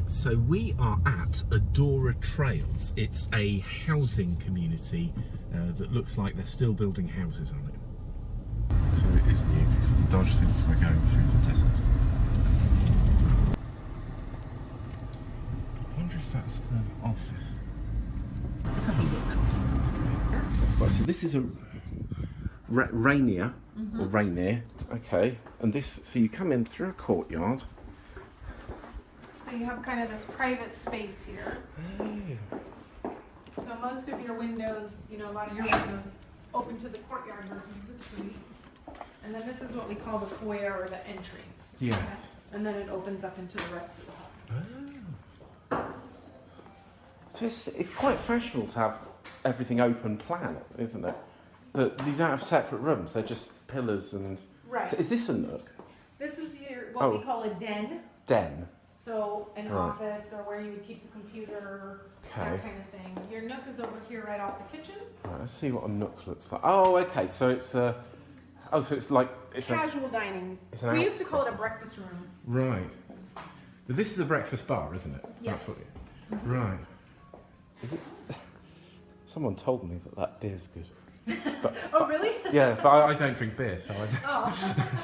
So we are at Adora Trails. It's a housing community that looks like they're still building houses on it. So it is new because the Dodge thinks we're going through the desert. I wonder if that's the office. Let's have a look. Let's go. Right, so this is a Rainier, or Rainier, okay. And this, so you come in through a courtyard. So you have kind of this private space here. Oh. So most of your windows, you know, a lot of your windows open to the courtyard versus the street. And then this is what we call the foyer or the entry. Yeah. Okay? And then it opens up into the rest of the home. Oh. So it's quite fashionable to have everything open plan, isn't it? But you don't have separate rooms, they're just pillars and... Right. So is this a nook? This is what we call a den. Den. So an Right. office or where you would keep the computer, Okay. that kind of thing. Your nook is over here right off the kitchen. Right, let's see what a nook looks like. Oh, okay, so it's a... Oh, so it's like... It's Casual dining. it's an We out- used to call it a breakfast room. Right. But this is a breakfast bar, isn't it? Yes. That's what right. Someone told me that beer's good. But, Oh, really? yeah, but I don't drink beer, so I don't... Oh.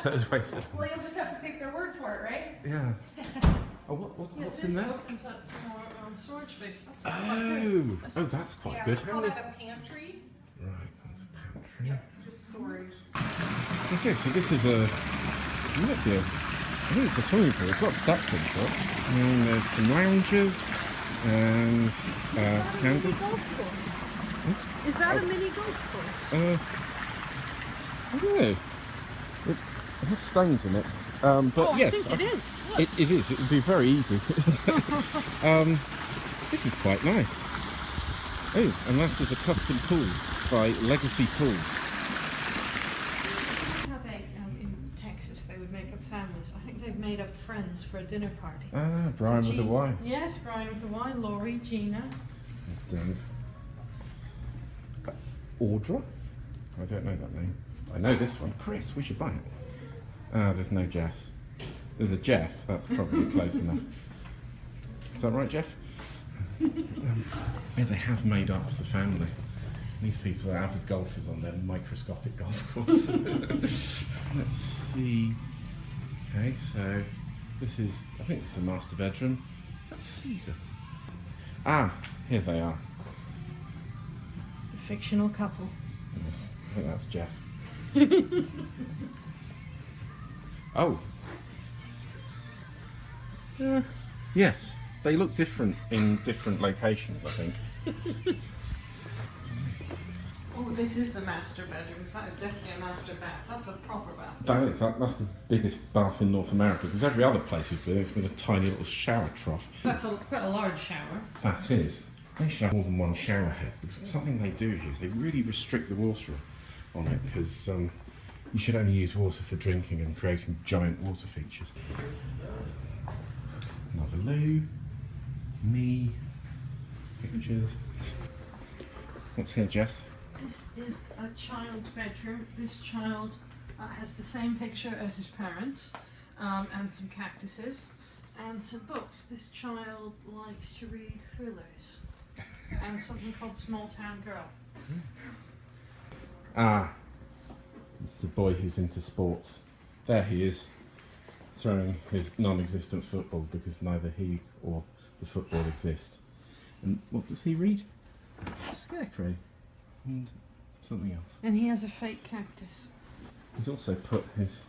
so it's wasted. Well, you'll just have to take their word for it, right? Yeah. Oh, what's in there? Opens up to more storage space. That's quite good. Oh, that's quite Yeah, good. we call that a pantry. Right, that's a pantry. Yeah, just storage. Okay, so this is a... Look here. I think it's a swimming pool. It's got steps into it. And there's some lounges and candles. Is that a mini golf course? I don't know. It has stones in it. But yes, I think it is. It is. It would be very easy. This is quite nice. Oh, and that is a custom pool by Legacy Pools. How they, in Texas, they would make up families. I think they've made up friends for a dinner party. Ah, Brian with the Y. Yes, Brian with the Y, Laurie, Gina. There's Dave. Audra? I don't know that name. I know this one. Chris, we should buy it. Ah, there's no Jess. There's a Jeff. That's probably close enough. Is that right, Jeff? Yeah, they have made up the family. These people are avid golfers on their microscopic golf course. Let's see. Okay, so this is, I think this is the master bedroom. That's Caesar. Ah, here they are. The fictional couple. Yes, I think that's Jeff. Oh. Yes, they look different in different locations, I think. Oh, this is the master bedroom. That is definitely a master bath. That's a proper bath. That's the biggest bath in North America, because every other place we've been, it's been a tiny little shower trough. That's quite a large shower. That is. They should have more than one shower head. Because something they do here is they really restrict the water on it, because you should only use water for drinking and creating giant water features. Another loo. Me. Pictures. What's here, Jess? This is a child's bedroom. This child has the same picture as his parents, and some cactuses and some books. This child likes to read thrillers and something called Small Town Girl. Ah, it's the boy who's into sports. There he is, throwing his non-existent football because neither he or the football exist. And what does he read? Scarecrow and something else. And he has a fake cactus. He's also put his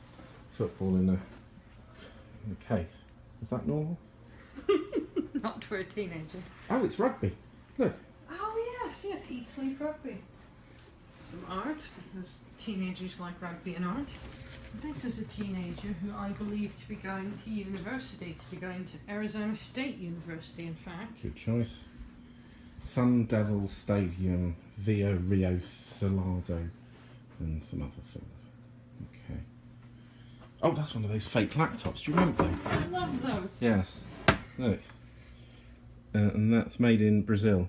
football in a case. Is that normal? Not for a teenager. Oh, it's rugby. Look. Oh yes, eat, sleep, rugby. Some art, because teenagers like rugby and art. This is a teenager who I believe to be going to university, to be going to Arizona State University, in fact. Good choice. Sun Devil Stadium, Via Rio Salado, and some other things. Okay. Oh, that's one of those fake laptops. Do you remember them? I love those. Yes. Look. And that's made in Brazil.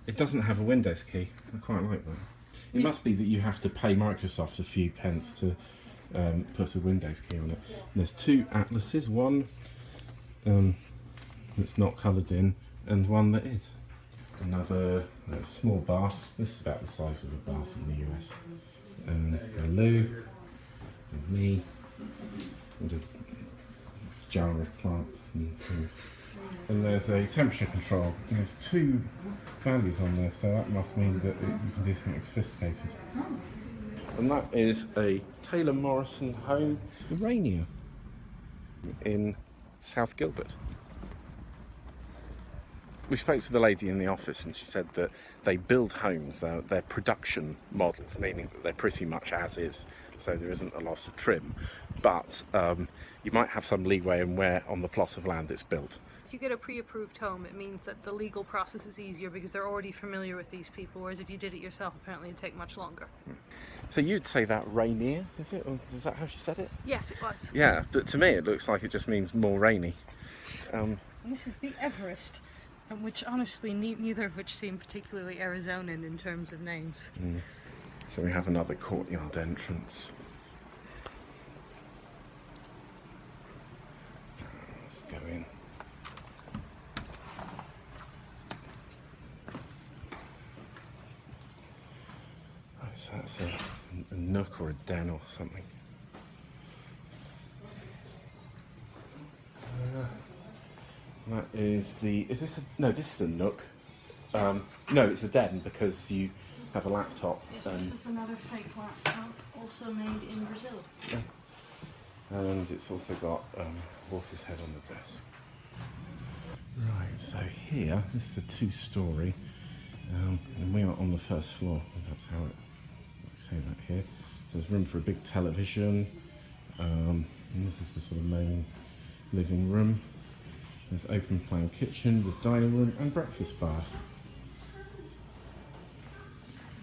It doesn't have a Windows key. I quite like that. It must be that you have to pay Microsoft a few pence to put a Windows key on it. And there's 2 atlases, one that's not coloured in and one that is. Another small bath. This is about the size of a bath in the US. A loo, and me, and a jar of plants and things. And there's a temperature control. And there's 2 values on there, so that must mean that you can do something sophisticated. And that is a Taylor Morrison home, Urania, in South Gilbert. We spoke to the lady in the office and she said that they build homes, they're production models, meaning that they're pretty much as is, so there isn't a lot of trim, but you might have some leeway in where on the plot of land it's built. If you get a pre-approved home, it means that the legal process is easier because they're already familiar with these people, whereas if you did it yourself, apparently it'd take much longer. So you'd say that Rainier, is it? Or is that how she said it? Yes, it was. Yeah, but to me it looks like it just means more rainy. This is the Everest, which honestly, neither of which seem particularly Arizonan in terms of names. So we have another courtyard entrance. Let's go in. Oh, so that's a nook or a den or something. That is the. Is this a? No, this is a nook. Yes. No, it's a den because you have a laptop. Yes, this is another fake laptop, also made in Brazil. And it's also got a horse's head on the desk. Right, so here, this is a 2-storey, and we are on the first floor. That's how it. Say that here. So there's room for a big television, and this is the sort of main living room. There's open plan kitchen with dining room and breakfast bar.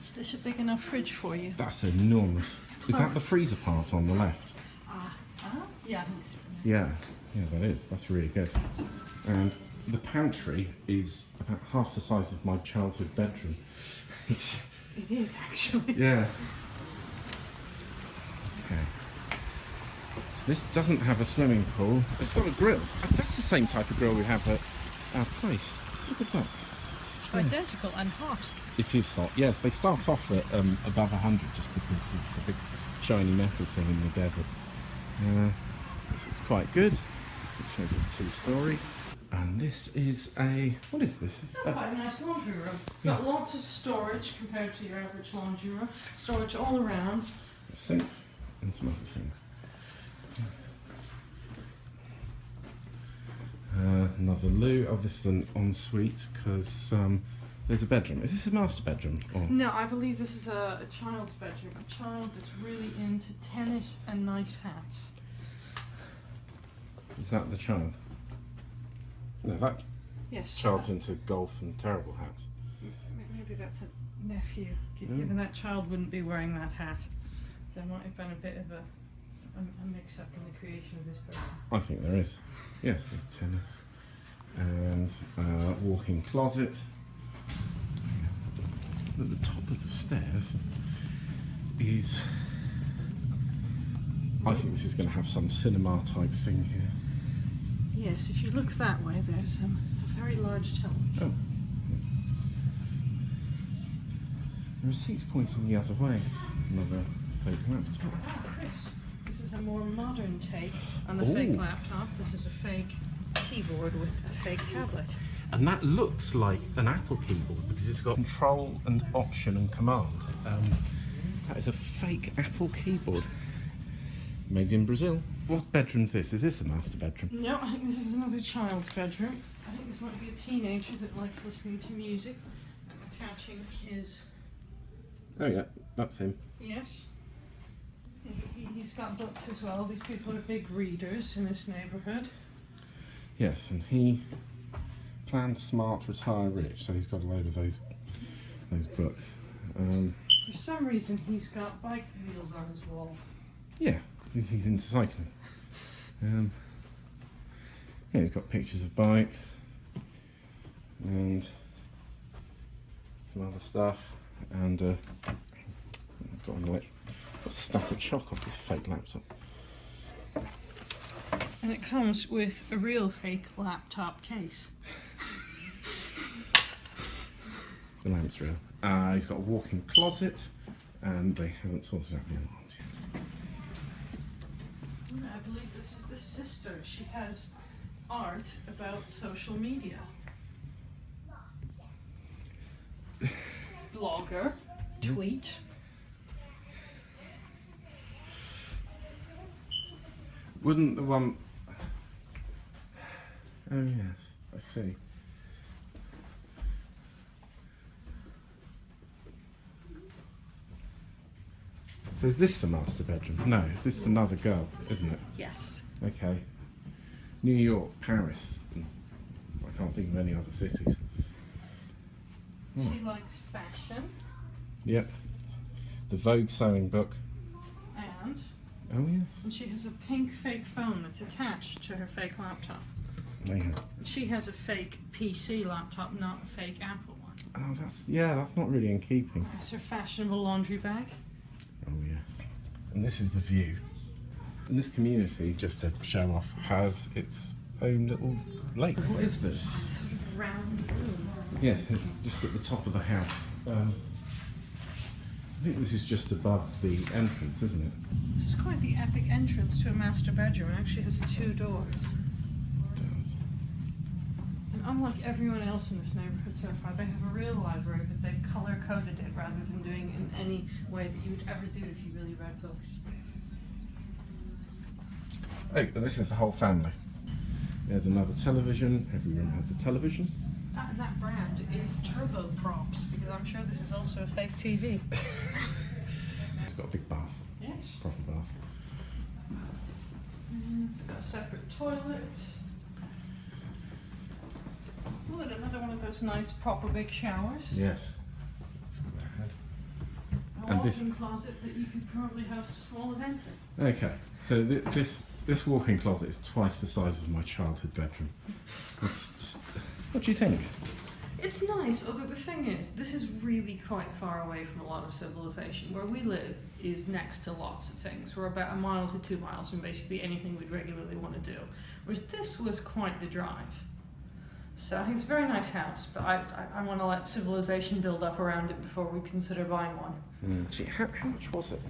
Is this a big enough fridge for you? That's enormous. Is that the freezer part on the left? Yeah. Yeah, that is. That's really good. And the pantry is about half the size of my childhood bedroom. It is actually. Yeah. Okay. So this doesn't have a swimming pool. It's got a grill. That's the same type of grill we have at our place. Look at that. It's identical and hot. It is hot. Yes, they start off at above 100 just because it's a big shiny metal thing in the desert. This is quite good. It shows it's 2-storey. And this is a... What is this? It's quite a nice laundry room. It's got lots of storage compared to your average laundry room. Storage all around. A sink and some other things. Another loo. Oh, this is an ensuite because there's a bedroom. Is this a master bedroom? Or? No, I believe this is a child's bedroom. A child that's really into tennis and nice hats. Is that the child? No, that Yes. child's into golf and terrible hats. Maybe that's a nephew. Given that child wouldn't be wearing that hat, there might have been a bit of a mix-up in the creation of this person. I think there is. Yes, there's tennis. And walk-in closet. At the top of the stairs is... I think this is going to have some cinema type thing here. Yes, if you look that way, there's a very large television. Oh. There are seats pointing the other way. Another fake laptop. Ah, Chris, this is a more modern take on the fake laptop. This is a fake keyboard with a fake tablet. And that looks like an Apple keyboard because it's got control and option and command. That is a fake Apple keyboard. Made in Brazil. What bedroom's this? Is this a master bedroom? No, I think this is another child's bedroom. I think this might be a teenager that likes listening to music and attaching his... Oh yeah, that's him. Yes. He's got books as well. These people are big readers in this neighbourhood. Yes, and he planned smart, retire rich, so he's got a load of those books. For some reason, he's got bike wheels on his wall. Yeah, he's into cycling. Yeah, he's got pictures of bikes and some other stuff, and got an Got static shock off this fake laptop. And it comes with a real fake laptop case. The lamp's real. He's got a walk-in closet, and they haven't sorted out the alarms yet. I believe this is the sister. She has art about social media. Blogger, tweet. Wouldn't the one... Oh yes, I see. So is this the master bedroom? No, this is another girl, isn't it? Yes. Okay. New York, Paris. I can't think of any other cities. She likes fashion Yep. The Vogue sewing book. and Oh yes. she has a pink fake phone that's attached to her fake laptop. Mayhem. She has a fake PC laptop, not a fake Apple one. Oh, that's not really in keeping. That's her fashionable laundry bag. Oh yes. And this is the view. And this community, just to show off, has its own little lake. What is this? Sort of round room. Yes, just at the top of the house. I think this is just above the entrance, isn't it? This is quite the epic entrance to a master bedroom. It actually has 2 doors. It does. And unlike everyone else in this neighborhood so far, they have a real library, but they've color-coded it rather than doing it in any way that you would ever do if you really read books. Oh, and this is the whole family. There's another television. Every room has a television. That brand is Turbo Props, because I'm sure this is also a fake TV. It's got a big bath, Yes. proper bath. And it's got a separate toilet. Oh, and another one of those nice proper big showers. Yes. Let's go ahead. A And this- walk-in closet that you could probably host a small event in. Okay, so this walk-in closet is twice the size of my childhood bedroom. It's just, what do you think? It's nice, although the thing is, this is really quite far away from a lot of civilization. Where we live is next to lots of things. We're about 1 mile to 2 miles from basically anything we'd regularly want to do. Whereas this was quite the drive. So I think it's a very nice house, but I want to let civilization build up around it before we consider buying one. Gee, how much was it?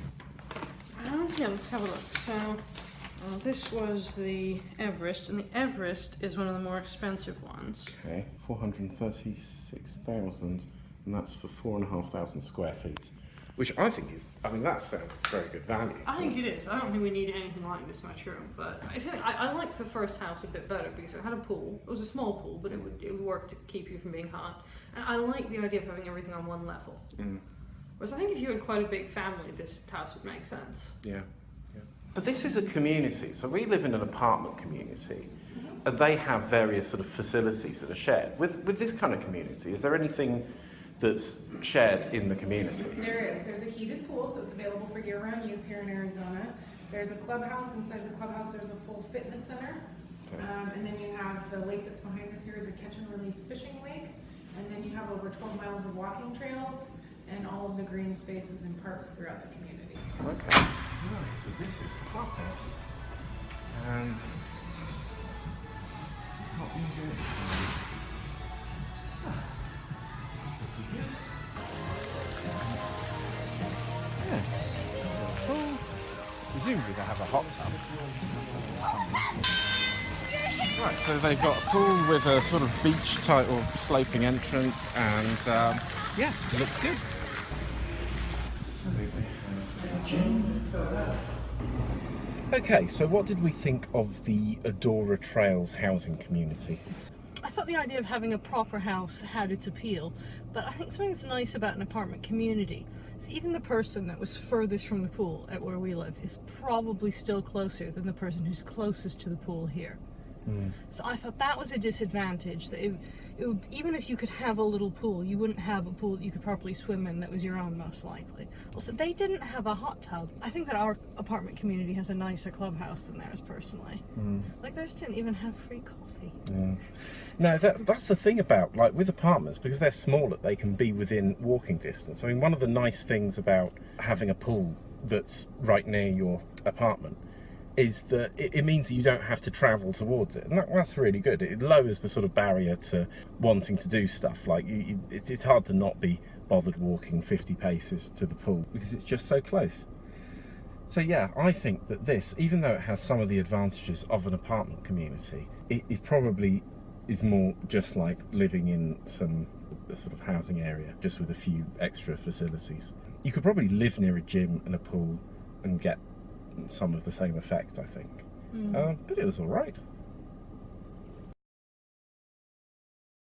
Yeah, let's have a look. So this was the Everest, and the Everest is one of the more expensive ones. Okay, 436,000, and that's for 4,500 square feet, which I think is, that sounds very good value. I think it is. I don't think we need anything like this much room, but I liked the first house a bit better because it had a pool. It was a small pool, but it would work to keep you from being hot. And I like the idea of having everything on one level. Whereas I think if you had quite a big family, this house would make sense. Yeah. But this is a community, so we live in an apartment community, and they have various sort of facilities that are shared. With this kind of community, is there anything that's shared in the community? There is. There's a heated pool, so it's available for year-round use here in Arizona. There's a clubhouse. Inside the clubhouse, there's a full fitness center. Okay. And then you have the lake that's behind us here is a catch and release fishing lake. And then you have over 12 miles of walking trails and all of the green spaces and parks throughout the community. Okay. Right, so this is the clubhouse. And what you do? Yeah. Cool. Presumably they have a hot tub. Right, so they've got a pool with a sort of beach type or sloping entrance, and yeah, it looks good. Okay, so what did we think of the Adora Trails housing community? I thought the idea of having a proper house had its appeal, but I think something that's nice about an apartment community is even the person that was furthest from the pool at where we live is probably still closer than the person who's closest to the pool here. So I thought that was a disadvantage, that it would, even if you could have a little pool, you wouldn't have a pool that you could properly swim in that was your own, most likely. Also, they didn't have a hot tub. I think that our apartment community has a nicer clubhouse than theirs, personally. Like, theirs didn't even have free coffee. No, that's the thing about, like, with apartments, because they're smaller, they can be within walking distance. I mean, one of the nice things about having a pool that's right near your apartment is that it means that you don't have to travel towards it, and that's really good. It lowers the sort of barrier to wanting to do stuff. Like it's hard to not be bothered walking 50 paces to the pool because it's just so close. So yeah, I think that this, even though it has some of the advantages of an apartment community, it probably is more just like living in some sort of housing area, just with a few extra facilities. You could probably live near a gym and a pool and get some of the same effect, I think. But it was all right.